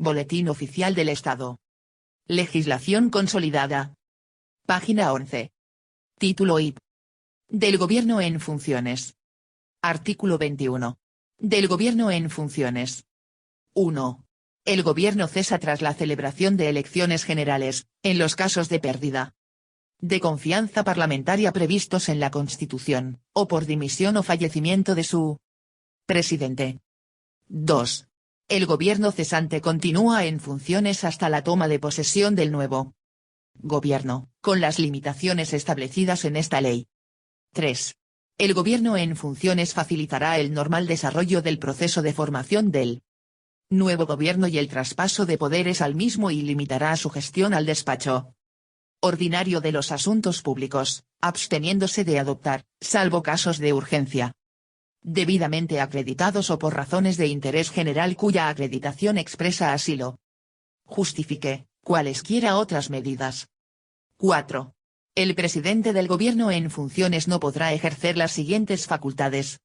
Boletín Oficial del Estado. Legislación consolidada. Página 11. Título IP. Del Gobierno en funciones. Artículo 21. Del Gobierno en funciones. 1. El Gobierno cesa tras la celebración de elecciones generales, en los casos de pérdida de confianza parlamentaria previstos en la Constitución, o por dimisión o fallecimiento de su presidente. 2. El Gobierno cesante continúa en funciones hasta la toma de posesión del nuevo Gobierno, con las limitaciones establecidas en esta ley. 3. El Gobierno en funciones facilitará el normal desarrollo del proceso de formación del nuevo Gobierno y el traspaso de poderes al mismo y limitará su gestión al despacho ordinario de los asuntos públicos, absteniéndose de adoptar, salvo casos de urgencia, debidamente acreditados o por razones de interés general cuya acreditación expresa asilo justifique, cualesquiera otras medidas. 4. El presidente del Gobierno en funciones no podrá ejercer las siguientes facultades.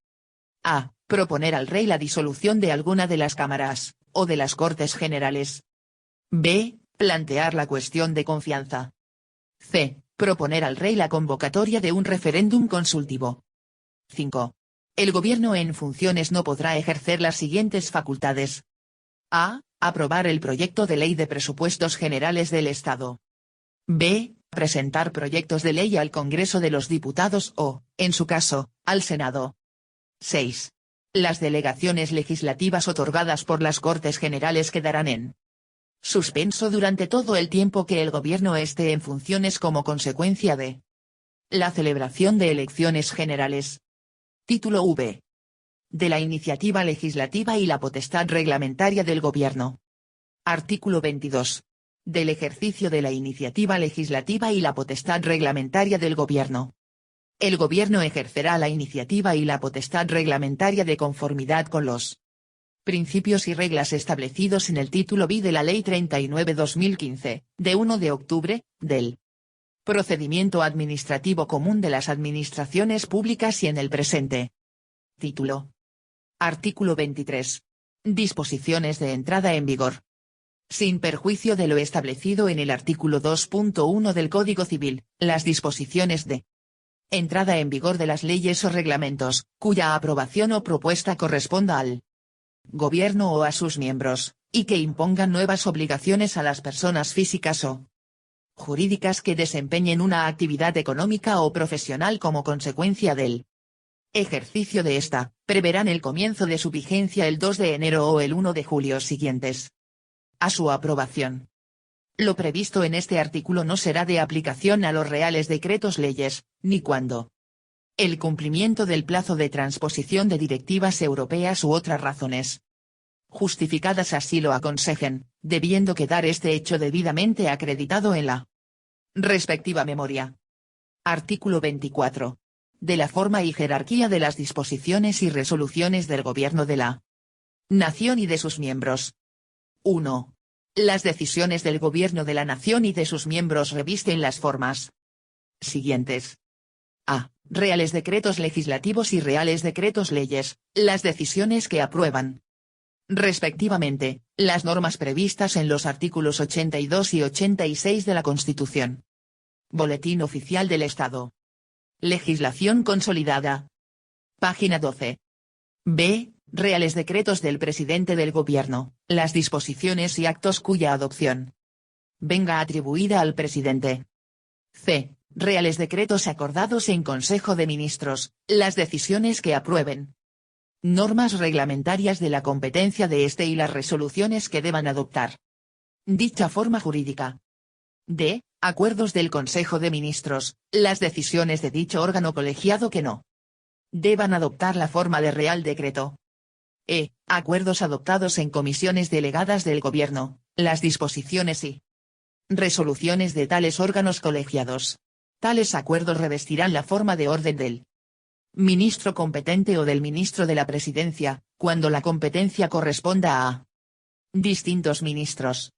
A. Proponer al Rey la disolución de alguna de las cámaras, o de las Cortes Generales. B. Plantear la cuestión de confianza. C. Proponer al Rey la convocatoria de un referéndum consultivo. 5. El Gobierno en funciones no podrá ejercer las siguientes facultades. A. Aprobar el proyecto de ley de presupuestos generales del Estado. B. Presentar proyectos de ley al Congreso de los Diputados o, en su caso, al Senado. 6. Las delegaciones legislativas otorgadas por las Cortes Generales quedarán en suspenso durante todo el tiempo que el Gobierno esté en funciones como consecuencia de la celebración de elecciones generales. Título V. De la iniciativa legislativa y la potestad reglamentaria del Gobierno. Artículo 22. Del ejercicio de la iniciativa legislativa y la potestad reglamentaria del Gobierno. El Gobierno ejercerá la iniciativa y la potestad reglamentaria de conformidad con los principios y reglas establecidos en el título B de la Ley 39/2015, de 1 de octubre, del procedimiento administrativo común de las administraciones públicas y en el presente título. Artículo 23. Disposiciones de entrada en vigor. Sin perjuicio de lo establecido en el artículo 2.1 del Código Civil, las disposiciones de entrada en vigor de las leyes o reglamentos, cuya aprobación o propuesta corresponda al Gobierno o a sus miembros, y que impongan nuevas obligaciones a las personas físicas o jurídicas que desempeñen una actividad económica o profesional como consecuencia del ejercicio de esta, preverán el comienzo de su vigencia el 2 de enero o el 1 de julio siguientes a su aprobación. Lo previsto en este artículo no será de aplicación a los reales decretos leyes, ni cuando el cumplimiento del plazo de transposición de directivas europeas u otras razones justificadas así lo aconsejen, debiendo quedar este hecho debidamente acreditado en la respectiva memoria. Artículo 24. De la forma y jerarquía de las disposiciones y resoluciones del Gobierno de la Nación y de sus miembros. 1. Las decisiones del Gobierno de la Nación y de sus miembros revisten las formas siguientes. A. Reales decretos legislativos y reales decretos leyes, las decisiones que aprueban, respectivamente, las normas previstas en los artículos 82 y 86 de la Constitución. Boletín Oficial del Estado. Legislación consolidada. Página 12. B. Reales decretos del presidente del Gobierno, las disposiciones y actos cuya adopción venga atribuida al presidente. C. Reales decretos acordados en Consejo de Ministros, las decisiones que aprueben. Normas reglamentarias de la competencia de este y las resoluciones que deban adoptar dicha forma jurídica. D. Acuerdos del Consejo de Ministros, las decisiones de dicho órgano colegiado que no deban adoptar la forma de Real Decreto. E. Acuerdos adoptados en comisiones delegadas del Gobierno, las disposiciones y resoluciones de tales órganos colegiados. Tales acuerdos revestirán la forma de orden del ministro competente o del ministro de la Presidencia, cuando la competencia corresponda a distintos ministros.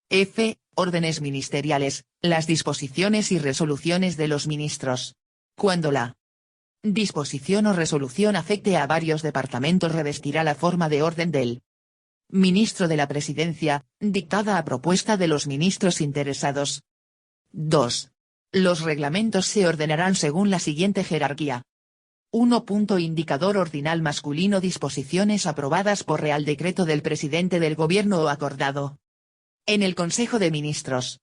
F. Órdenes ministeriales, las disposiciones y resoluciones de los ministros. Cuando la disposición o resolución afecte a varios departamentos revestirá la forma de orden del Ministro de la Presidencia, dictada a propuesta de los ministros interesados. 2. Los reglamentos se ordenarán según la siguiente jerarquía. 1. Indicador ordinal masculino. Disposiciones aprobadas por Real Decreto del Presidente del Gobierno o acordado en el Consejo de Ministros.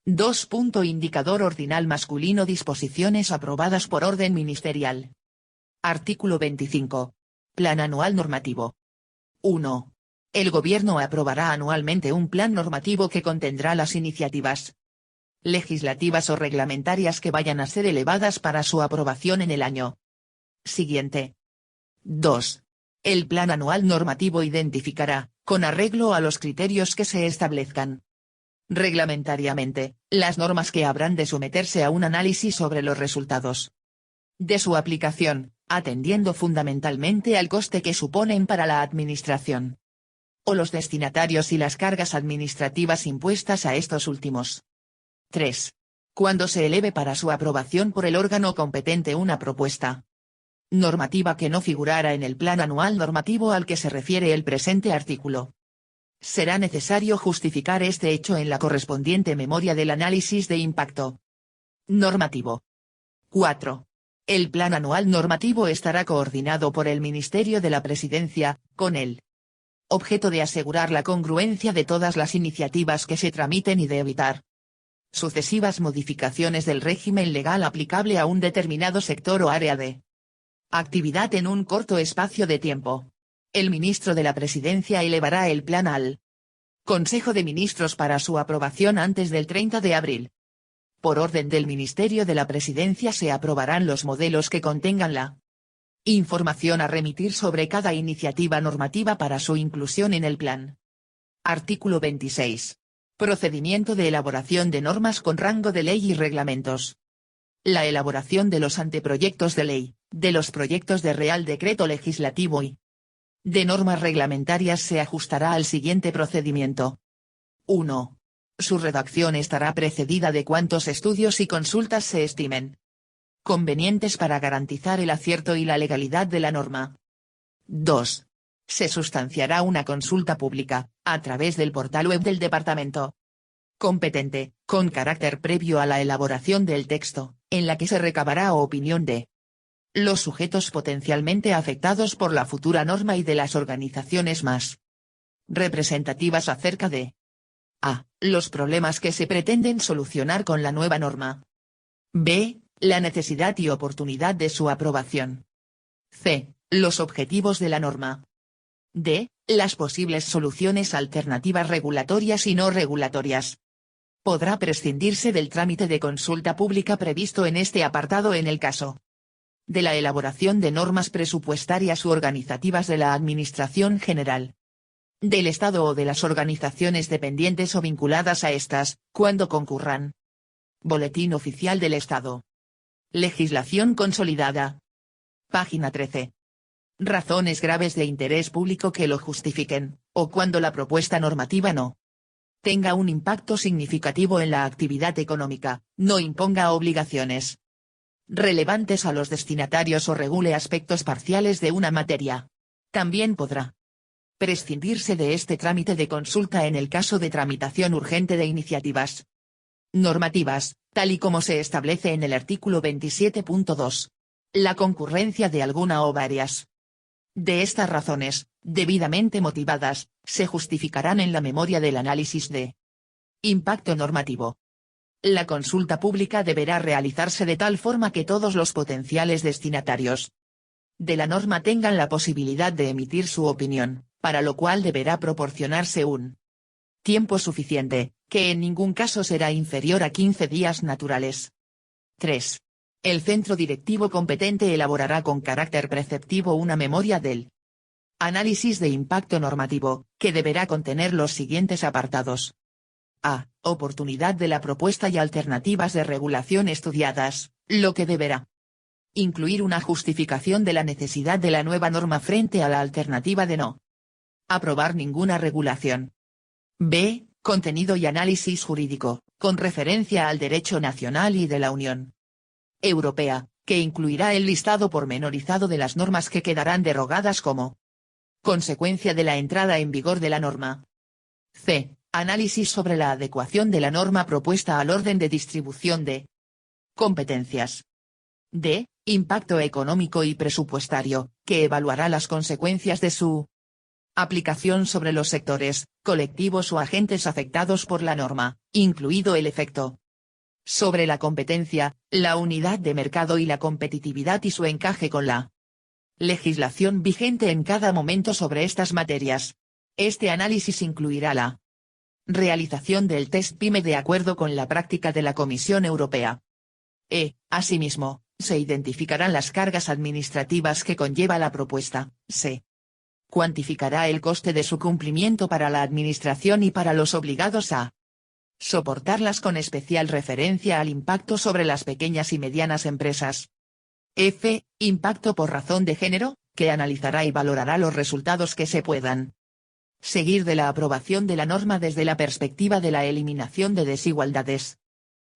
2. Indicador ordinal masculino. Disposiciones aprobadas por orden ministerial. Artículo 25. Plan anual normativo. 1. El Gobierno aprobará anualmente un plan normativo que contendrá las iniciativas legislativas o reglamentarias que vayan a ser elevadas para su aprobación en el año siguiente. 2. El plan anual normativo identificará, con arreglo a los criterios que se establezcan reglamentariamente, las normas que habrán de someterse a un análisis sobre los resultados de su aplicación, atendiendo fundamentalmente al coste que suponen para la administración o los destinatarios y las cargas administrativas impuestas a estos últimos. 3. Cuando se eleve para su aprobación por el órgano competente una propuesta normativa que no figurara en el plan anual normativo al que se refiere el presente artículo, será necesario justificar este hecho en la correspondiente memoria del análisis de impacto normativo. 4. El plan anual normativo estará coordinado por el Ministerio de la Presidencia, con el objeto de asegurar la congruencia de todas las iniciativas que se tramiten y de evitar sucesivas modificaciones del régimen legal aplicable a un determinado sector o área de actividad en un corto espacio de tiempo. El ministro de la Presidencia elevará el plan al Consejo de Ministros para su aprobación antes del 30 de abril. Por orden del Ministerio de la Presidencia se aprobarán los modelos que contengan la información a remitir sobre cada iniciativa normativa para su inclusión en el plan. Artículo 26. Procedimiento de elaboración de normas con rango de ley y reglamentos. La elaboración de los anteproyectos de ley, de los proyectos de Real Decreto Legislativo y de normas reglamentarias se ajustará al siguiente procedimiento. 1. Su redacción estará precedida de cuantos estudios y consultas se estimen convenientes para garantizar el acierto y la legalidad de la norma. 2. Se sustanciará una consulta pública, a través del portal web del departamento competente, con carácter previo a la elaboración del texto, en la que se recabará opinión de los sujetos potencialmente afectados por la futura norma y de las organizaciones más representativas acerca de a. Los problemas que se pretenden solucionar con la nueva norma. B. La necesidad y oportunidad de su aprobación. C. Los objetivos de la norma. D. Las posibles soluciones alternativas regulatorias y no regulatorias. Podrá prescindirse del trámite de consulta pública previsto en este apartado en el caso de la elaboración de normas presupuestarias u organizativas de la Administración General del Estado o de las organizaciones dependientes o vinculadas a estas, cuando concurran. Boletín Oficial del Estado. Legislación consolidada. Página 13. Razones graves de interés público que lo justifiquen, o cuando la propuesta normativa no tenga un impacto significativo en la actividad económica, no imponga obligaciones relevantes a los destinatarios o regule aspectos parciales de una materia. También podrá prescindirse de este trámite de consulta en el caso de tramitación urgente de iniciativas normativas, tal y como se establece en el artículo 27.2. La concurrencia de alguna o varias de estas razones, debidamente motivadas, se justificarán en la memoria del análisis de impacto normativo. La consulta pública deberá realizarse de tal forma que todos los potenciales destinatarios de la norma tengan la posibilidad de emitir su opinión, para lo cual deberá proporcionarse un tiempo suficiente, que en ningún caso será inferior a 15 días naturales. 3. El centro directivo competente elaborará con carácter preceptivo una memoria del análisis de impacto normativo, que deberá contener los siguientes apartados. A. Oportunidad de la propuesta y alternativas de regulación estudiadas, lo que deberá incluir una justificación de la necesidad de la nueva norma frente a la alternativa de no aprobar ninguna regulación. B. Contenido y análisis jurídico, con referencia al derecho nacional y de la Unión Europea, que incluirá el listado pormenorizado de las normas que quedarán derogadas como Consecuencia de la entrada en vigor de la norma. C. Análisis sobre la adecuación de la norma propuesta al orden de distribución de competencias. D. Impacto económico y presupuestario, que evaluará las consecuencias de su aplicación sobre los sectores, colectivos o agentes afectados por la norma, incluido el efecto sobre la competencia, la unidad de mercado y la competitividad y su encaje con la legislación vigente en cada momento sobre estas materias. Este análisis incluirá la realización del test PYME de acuerdo con la práctica de la Comisión Europea. Asimismo, se identificarán las cargas administrativas que conlleva la propuesta. Se cuantificará el coste de su cumplimiento para la administración y para los obligados a soportarlas con especial referencia al impacto sobre las pequeñas y medianas empresas. F. Impacto por razón de género, que analizará y valorará los resultados que se puedan seguir de la aprobación de la norma desde la perspectiva de la eliminación de desigualdades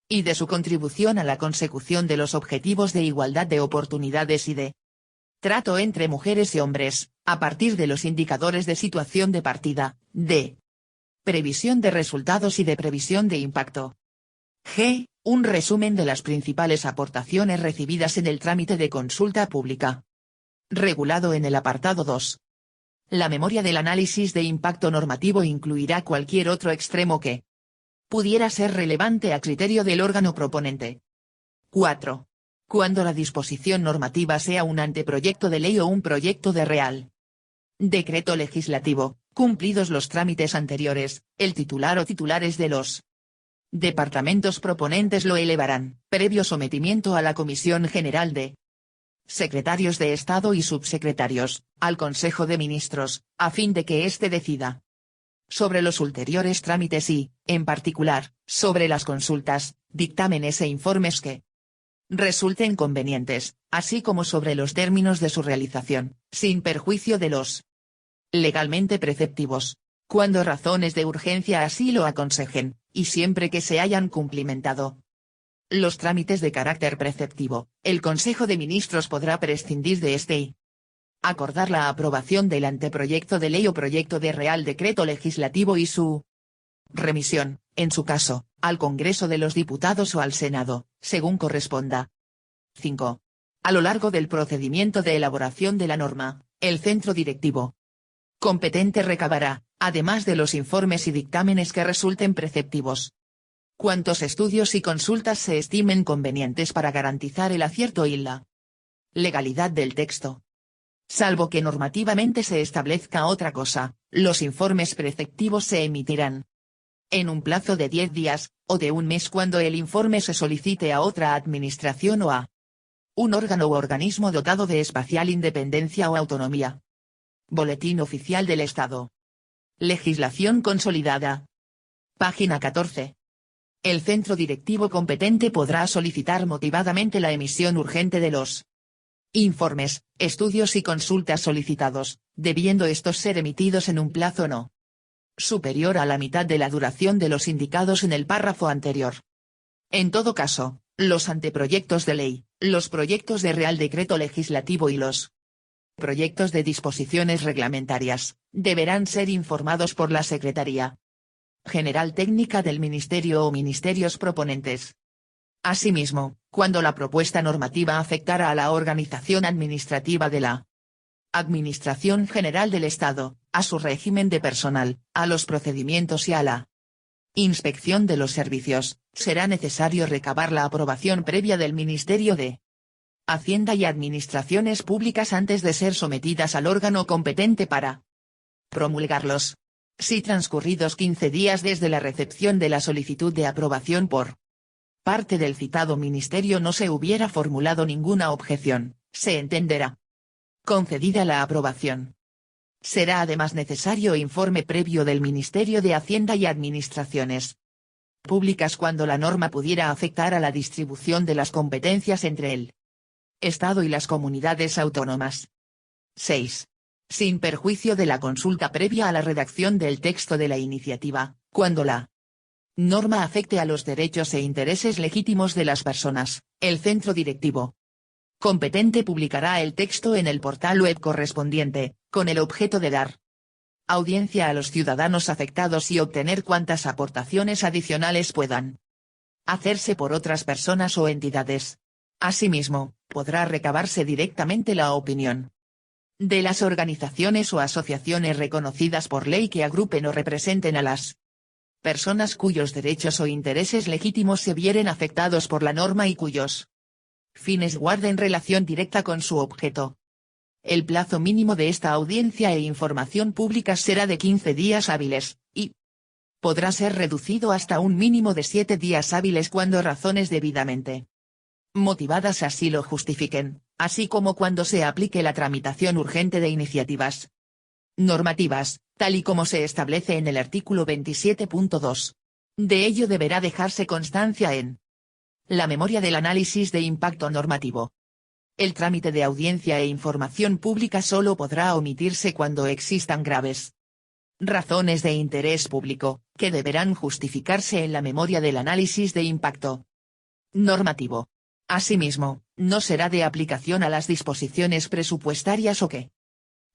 y de su contribución a la consecución de los objetivos de igualdad de oportunidades y de trato entre mujeres y hombres, a partir de los indicadores de situación de partida, D. Previsión de resultados y de previsión de impacto. G. Un resumen de las principales aportaciones recibidas en el trámite de consulta pública. Regulado en el apartado 2. La memoria del análisis de impacto normativo incluirá cualquier otro extremo que pudiera ser relevante a criterio del órgano proponente. 4. Cuando la disposición normativa sea un anteproyecto de ley o un proyecto de Real Decreto legislativo, cumplidos los trámites anteriores, el titular o titulares de los departamentos proponentes lo elevarán, previo sometimiento a la Comisión General de Secretarios de Estado y Subsecretarios, al Consejo de Ministros, a fin de que éste decida sobre los ulteriores trámites y, en particular, sobre las consultas, dictámenes e informes que resulten convenientes, así como sobre los términos de su realización, sin perjuicio de los legalmente preceptivos, cuando razones de urgencia así lo aconsejen, y siempre que se hayan cumplimentado los trámites de carácter preceptivo, el Consejo de Ministros podrá prescindir de este y acordar la aprobación del anteproyecto de ley o proyecto de Real Decreto legislativo y su remisión, en su caso, al Congreso de los Diputados o al Senado, según corresponda. 5. A lo largo del procedimiento de elaboración de la norma, el centro directivo competente recabará, además de los informes y dictámenes que resulten preceptivos, cuantos estudios y consultas se estimen convenientes para garantizar el acierto y la legalidad del texto. Salvo que normativamente se establezca otra cosa, los informes preceptivos se emitirán en un plazo de 10 días, o de un mes cuando el informe se solicite a otra administración o a un órgano u organismo dotado de especial independencia o autonomía. Boletín Oficial del Estado. Legislación consolidada. Página 14. El centro directivo competente podrá solicitar motivadamente la emisión urgente de los informes, estudios y consultas solicitados, debiendo estos ser emitidos en un plazo no superior a la mitad de la duración de los indicados en el párrafo anterior. En todo caso, los anteproyectos de ley, los proyectos de Real Decreto legislativo y los proyectos de disposiciones reglamentarias, deberán ser informados por la Secretaría General Técnica del Ministerio o ministerios proponentes. Asimismo, cuando la propuesta normativa afectara a la organización administrativa de la Administración General del Estado, a su régimen de personal, a los procedimientos y a la inspección de los servicios, será necesario recabar la aprobación previa del Ministerio de Hacienda y Administraciones Públicas antes de ser sometidas al órgano competente para promulgarlos. Si transcurridos 15 días desde la recepción de la solicitud de aprobación por parte del citado ministerio no se hubiera formulado ninguna objeción, se entenderá concedida la aprobación. Será además necesario informe previo del Ministerio de Hacienda y Administraciones Públicas cuando la norma pudiera afectar a la distribución de las competencias entre el Estado y las comunidades autónomas. 6. Sin perjuicio de la consulta previa a la redacción del texto de la iniciativa, cuando la norma afecte a los derechos e intereses legítimos de las personas, el centro directivo competente publicará el texto en el portal web correspondiente, con el objeto de dar audiencia a los ciudadanos afectados y obtener cuantas aportaciones adicionales puedan hacerse por otras personas o entidades. Asimismo, podrá recabarse directamente la opinión de las organizaciones o asociaciones reconocidas por ley que agrupen o representen a las personas cuyos derechos o intereses legítimos se vieren afectados por la norma y cuyos fines guarden relación directa con su objeto. El plazo mínimo de esta audiencia e información pública será de 15 días hábiles, y podrá ser reducido hasta un mínimo de 7 días hábiles cuando razones debidamente motivadas así lo justifiquen, así como cuando se aplique la tramitación urgente de iniciativas normativas, tal y como se establece en el artículo 27.2. De ello deberá dejarse constancia en la memoria del análisis de impacto normativo. El trámite de audiencia e información pública solo podrá omitirse cuando existan graves razones de interés público, que deberán justificarse en la memoria del análisis de impacto normativo. Asimismo, no será de aplicación a las disposiciones presupuestarias o que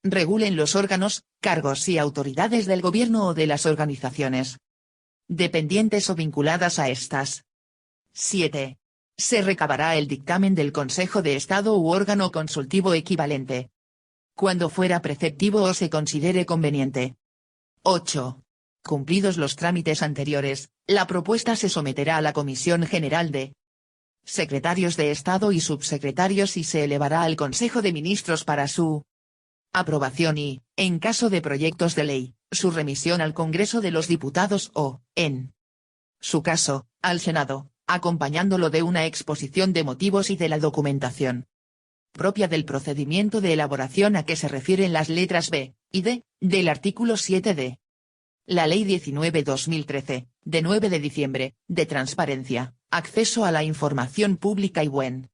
regulen los órganos, cargos y autoridades del gobierno o de las organizaciones dependientes o vinculadas a estas. 7. Se recabará el dictamen del Consejo de Estado u órgano consultivo equivalente, cuando fuera preceptivo o se considere conveniente. 8. Cumplidos los trámites anteriores, la propuesta se someterá a la Comisión General de Secretarios de Estado y Subsecretarios y se elevará al Consejo de Ministros para su aprobación y, en caso de proyectos de ley, su remisión al Congreso de los Diputados o, en su caso, al Senado, acompañándolo de una exposición de motivos y de la documentación propia del procedimiento de elaboración a que se refieren las letras B y D, del artículo 7 de la Ley 19/2013, de 9 de diciembre, de transparencia, acceso a la información pública y buen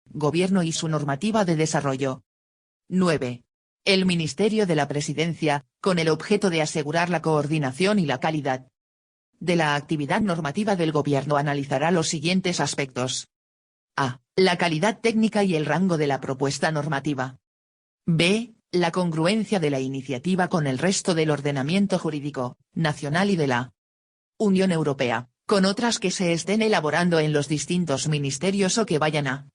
gobierno y su normativa de desarrollo. 9. El Ministerio de la Presidencia, con el objeto de asegurar la coordinación y la calidad de la actividad normativa del Gobierno, analizará los siguientes aspectos. A. La calidad técnica y el rango de la propuesta normativa. B. La congruencia de la iniciativa con el resto del ordenamiento jurídico, nacional y de la Unión Europea, con otras que se estén elaborando en los distintos ministerios o que vayan a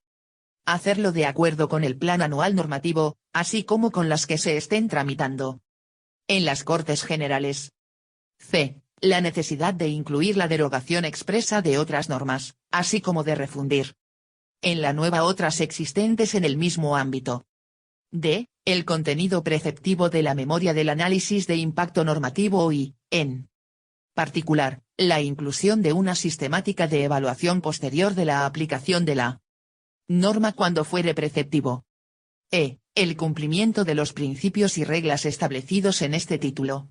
hacerlo de acuerdo con el Plan Anual Normativo, así como con las que se estén tramitando en las Cortes Generales. C. La necesidad de incluir la derogación expresa de otras normas, así como de refundir en la nueva otras existentes en el mismo ámbito. D. El contenido preceptivo de la memoria del análisis de impacto normativo y, en particular, la inclusión de una sistemática de evaluación posterior de la aplicación de la norma cuando fuere preceptivo. E. El cumplimiento de los principios y reglas establecidos en este título.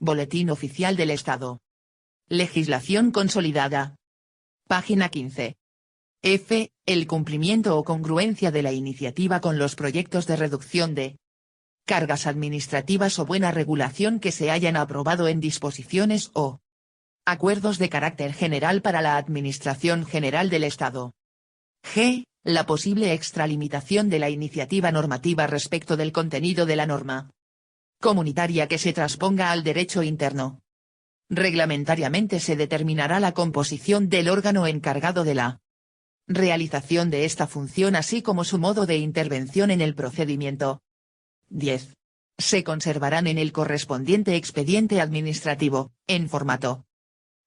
Boletín Oficial del Estado. Legislación consolidada. Página 15. F. El cumplimiento o congruencia de la iniciativa con los proyectos de reducción de cargas administrativas o buena regulación que se hayan aprobado en disposiciones o acuerdos de carácter general para la Administración General del Estado. G. La posible extralimitación de la iniciativa normativa respecto del contenido de la norma comunitaria que se transponga al derecho interno. Reglamentariamente se determinará la composición del órgano encargado de la realización de esta función así como su modo de intervención en el procedimiento. 10. Se conservarán en el correspondiente expediente administrativo, en formato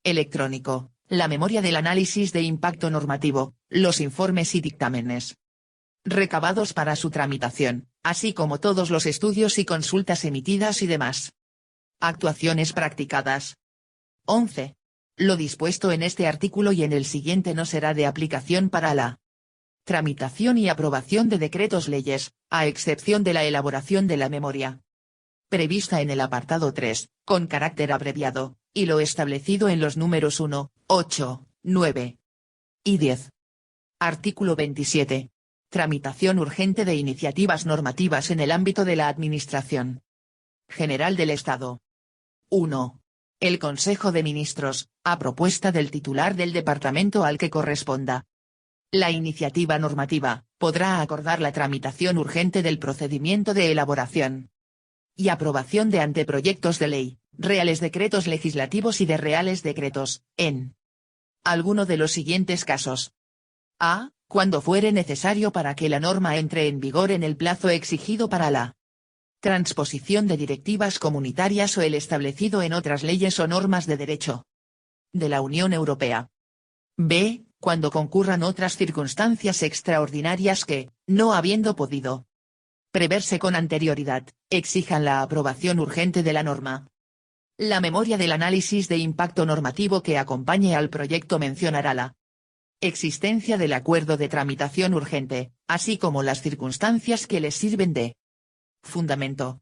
electrónico, la memoria del análisis de impacto normativo, los informes y dictámenes recabados para su tramitación, así como todos los estudios y consultas emitidas y demás actuaciones practicadas. 11. Lo dispuesto en este artículo y en el siguiente no será de aplicación para la tramitación y aprobación de decretos leyes, a excepción de la elaboración de la memoria prevista en el apartado 3, con carácter abreviado, y lo establecido en los números 1, 8, 9 y 10. Artículo 27. Tramitación urgente de iniciativas normativas en el ámbito de la Administración General del Estado. 1. El Consejo de Ministros, a propuesta del titular del departamento al que corresponda, La iniciativa normativa podrá acordar la tramitación urgente del procedimiento de elaboración y aprobación de anteproyectos de ley, reales decretos legislativos y de reales decretos, en alguno de los siguientes casos. A. Cuando fuere necesario para que la norma entre en vigor en el plazo exigido para la transposición de directivas comunitarias o el establecido en otras leyes o normas de derecho de la Unión Europea. B. Cuando concurran otras circunstancias extraordinarias que, no habiendo podido preverse con anterioridad, exijan la aprobación urgente de la norma. La memoria del análisis de impacto normativo que acompañe al proyecto mencionará la existencia del acuerdo de tramitación urgente, así como las circunstancias que les sirven de fundamento.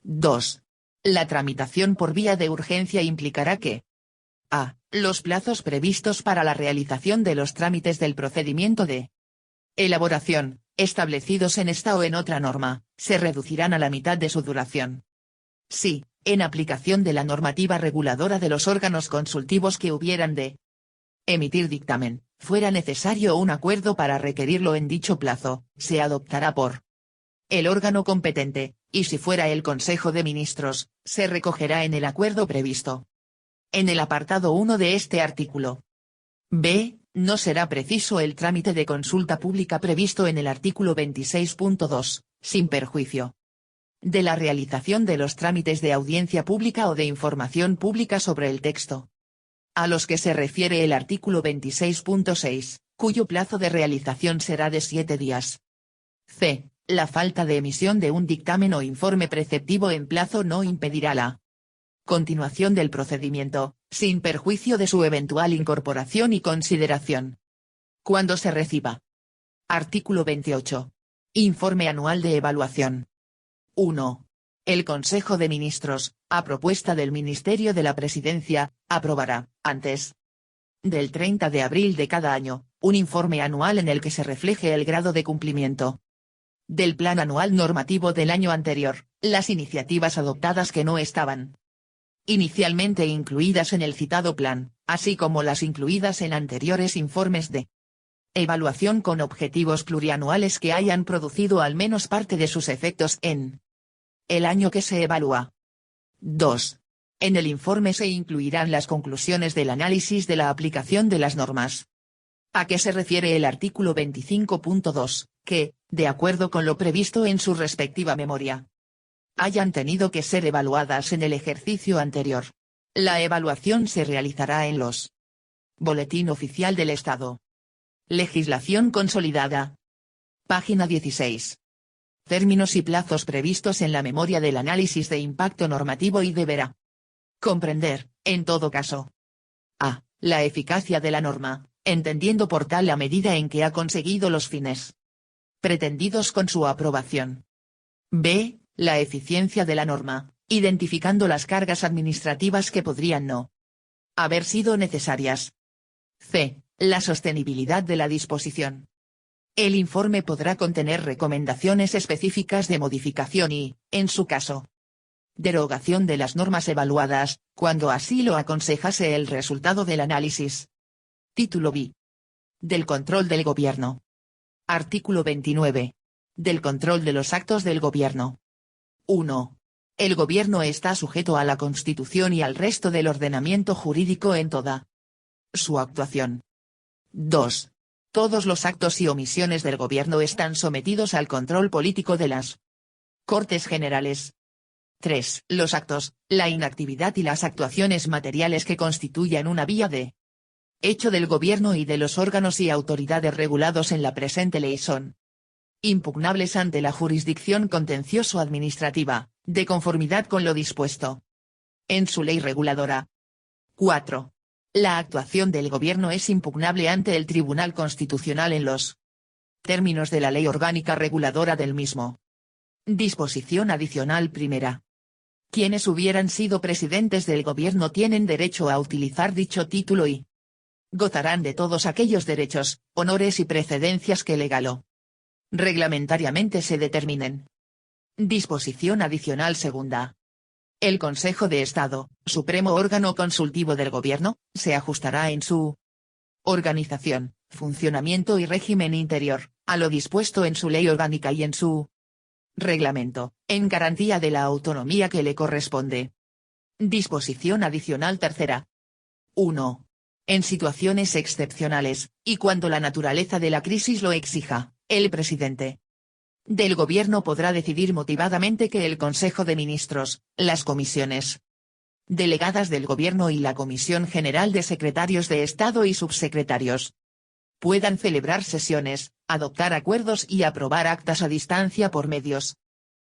2. La tramitación por vía de urgencia implicará que a. Los plazos previstos para la realización de los trámites del procedimiento de elaboración, establecidos en esta o en otra norma, se reducirán a la mitad de su duración. Si, en aplicación de la normativa reguladora de los órganos consultivos que hubieran de emitir dictamen, fuera necesario un acuerdo para requerirlo en dicho plazo, se adoptará por el órgano competente, y si fuera el Consejo de Ministros, se recogerá en el acuerdo previsto en el apartado 1 de este artículo. B. No será preciso el trámite de consulta pública previsto en el artículo 26.2, sin perjuicio de la realización de los trámites de audiencia pública o de información pública sobre el texto a los que se refiere el artículo 26.6, cuyo plazo de realización será de 7 días. C. La falta de emisión de un dictamen o informe preceptivo en plazo no impedirá la continuación del procedimiento, sin perjuicio de su eventual incorporación y consideración cuando se reciba. Artículo 28. Informe anual de evaluación. 1. El Consejo de Ministros, a propuesta del Ministerio de la Presidencia, aprobará, antes del 30 de abril de cada año, un informe anual en el que se refleje el grado de cumplimiento del plan anual normativo del año anterior, las iniciativas adoptadas que no estaban inicialmente incluidas en el citado plan, así como las incluidas en anteriores informes de evaluación con objetivos plurianuales que hayan producido al menos parte de sus efectos en el año que se evalúa. 2. En el informe se incluirán las conclusiones del análisis de la aplicación de las normas. ¿A qué se refiere el artículo 25.2, que, de acuerdo con lo previsto en su respectiva memoria, hayan tenido que ser evaluadas en el ejercicio anterior? La evaluación se realizará en los Boletín Oficial del Estado. Legislación consolidada. Página 16. Términos y plazos previstos en la memoria del análisis de impacto normativo y deberá comprender, en todo caso, a. La eficacia de la norma, entendiendo por tal la medida en que ha conseguido los fines pretendidos con su aprobación. B. La eficiencia de la norma, identificando las cargas administrativas que podrían no haber sido necesarias. C. La sostenibilidad de la disposición. El informe podrá contener recomendaciones específicas de modificación y, en su caso, derogación de las normas evaluadas, cuando así lo aconsejase el resultado del análisis. Título B. Del control del gobierno. Artículo 29. Del control de los actos del gobierno. 1. El gobierno está sujeto a la Constitución y al resto del ordenamiento jurídico en toda su actuación. 2. Todos los actos y omisiones del gobierno están sometidos al control político de las Cortes Generales. 3. Los actos, la inactividad y las actuaciones materiales que constituyan una vía de hecho del gobierno y de los órganos y autoridades regulados en la presente ley son impugnables ante la jurisdicción contencioso-administrativa, de conformidad con lo dispuesto en su ley reguladora. 4. La actuación del gobierno es impugnable ante el Tribunal Constitucional en los términos de la ley orgánica reguladora del mismo. Disposición adicional primera. Quienes hubieran sido presidentes del gobierno tienen derecho a utilizar dicho título y gozarán de todos aquellos derechos, honores y precedencias que legal o reglamentariamente se determinen. Disposición adicional segunda. El Consejo de Estado, supremo órgano consultivo del Gobierno, se ajustará en su organización, funcionamiento y régimen interior, a lo dispuesto en su ley orgánica y en su reglamento, en garantía de la autonomía que le corresponde. Disposición adicional tercera. 1. En situaciones excepcionales, y cuando la naturaleza de la crisis lo exija, el presidente del Gobierno podrá decidir motivadamente que el Consejo de Ministros, las comisiones delegadas del Gobierno y la Comisión General de Secretarios de Estado y Subsecretarios puedan celebrar sesiones, adoptar acuerdos y aprobar actas a distancia por medios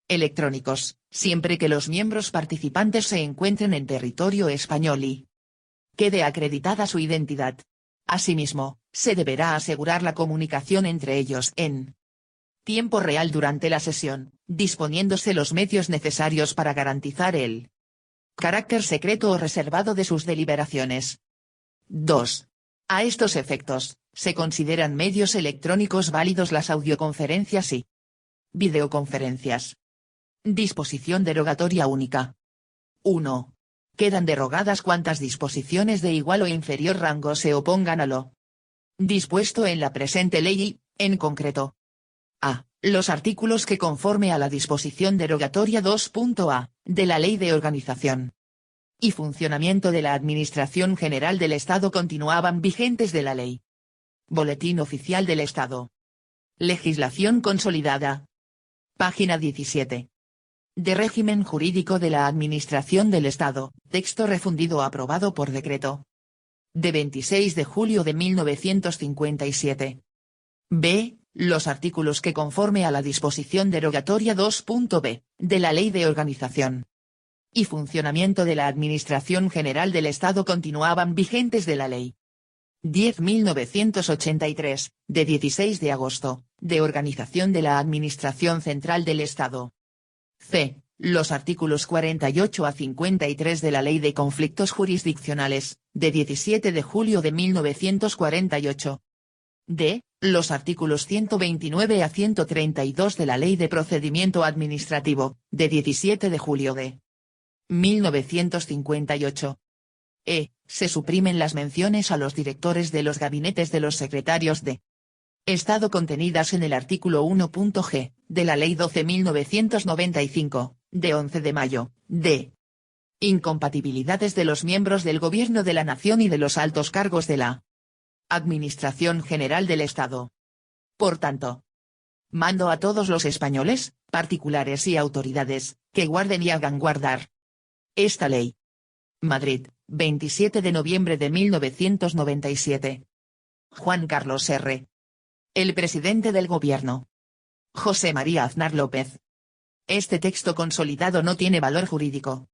electrónicos, siempre que los miembros participantes se encuentren en territorio español y quede acreditada su identidad. Asimismo, se deberá asegurar la comunicación entre ellos en tiempo real durante la sesión, disponiéndose los medios necesarios para garantizar el carácter secreto o reservado de sus deliberaciones. 2. A estos efectos, se consideran medios electrónicos válidos las audioconferencias y videoconferencias. Disposición derogatoria única. 1. Quedan derogadas cuantas disposiciones de igual o inferior rango se opongan a lo dispuesto en la presente ley y, en concreto, a. Los artículos que conforme a la disposición derogatoria 2.a, de la Ley de Organización y Funcionamiento de la Administración General del Estado continuaban vigentes de la Ley. Boletín Oficial del Estado. Legislación consolidada. Página 17. De régimen jurídico de la Administración del Estado, texto refundido aprobado por decreto de 26 de julio de 1957. B. Los artículos que conforme a la disposición derogatoria 2.b, de la Ley de Organización y Funcionamiento de la Administración General del Estado continuaban vigentes de la Ley 10.1983, de 16 de agosto, de Organización de la Administración Central del Estado. C. Los artículos 48 a 53 de la Ley de Conflictos Jurisdiccionales, de 17 de julio de 1948. D. Los artículos 129 a 132 de la Ley de Procedimiento Administrativo, de 17 de julio de 1958. E. Se suprimen las menciones a los directores de los gabinetes de los secretarios de Estado contenidas en el artículo 1.g, de la Ley 12.995, de 11 de mayo, d. Incompatibilidades de los miembros del Gobierno de la Nación y de los altos cargos de la Administración General del Estado. Por tanto, mando a todos los españoles, particulares y autoridades, que guarden y hagan guardar esta ley. Madrid, 27 de noviembre de 1997. Juan Carlos R. El presidente del Gobierno. José María Aznar López. Este texto consolidado no tiene valor jurídico.